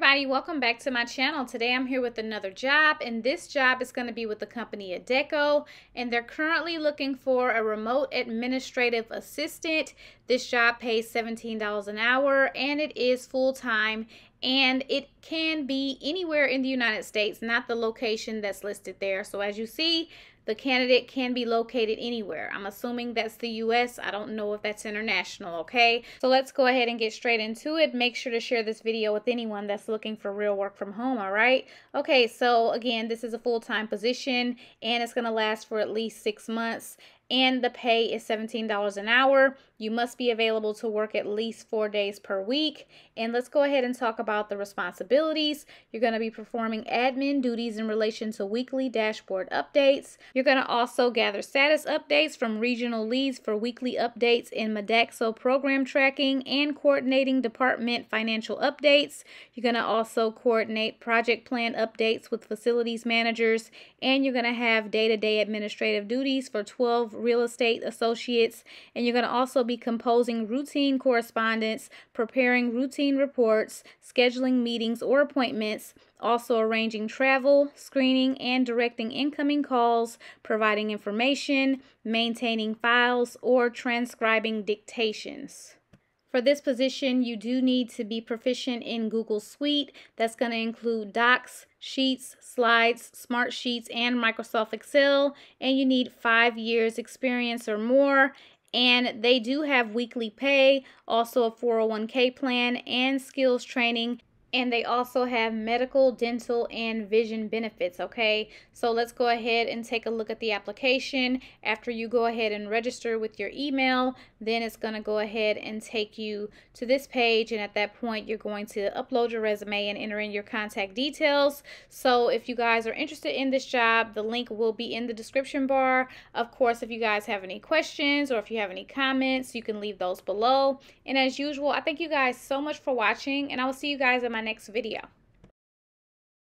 everybody, welcome back to my channel. Today I'm here with another job, and this job is going to be with the company Adecco, and they're currently looking for a remote administrative assistant. This job pays $17 an hour, and it is full-time, and it can be anywhere in the United States, not the location that's listed there. So as you see, the candidate can be located anywhere. I'm assuming that's the US. I don't know if that's international, okay? So let's go ahead and get straight into it. Make sure to share this video with anyone that's looking for real work from home, all right? Okay, so again, this is a full-time position, and it's gonna last for at least 6 months. And the pay is $17 an hour. You must be available to work at least 4 days per week. And let's go ahead and talk about the responsibilities. You're going to be performing admin duties in relation to weekly dashboard updates. You're going to also gather status updates from regional leads for weekly updates in Adecco program tracking and coordinating department financial updates. You're going to also coordinate project plan updates with facilities managers, and you're going to have day-to-day administrative duties for 12 real estate associates, and you're going to also be composing routine correspondence, preparing routine reports, scheduling meetings or appointments, also arranging travel, screening and directing incoming calls, providing information, maintaining files, or transcribing dictations. For this position, you do need to be proficient in Google Suite. That's going to include Docs, Sheets, Slides, Smart Sheets, and Microsoft Excel. And you need 5 years experience or more. And they do have weekly pay, also a 401k plan, and skills training. And they also have medical, dental, and vision benefits, okay? So let's go ahead and take a look at the application. After you go ahead and register with your email, then it's going to go ahead and take you to this page. And at that point, you're going to upload your resume and enter in your contact details. So if you guys are interested in this job, the link will be in the description bar. Of course, if you guys have any questions or if you have any comments, you can leave those below. And as usual, I thank you guys so much for watching, and I will see you guys in my next video.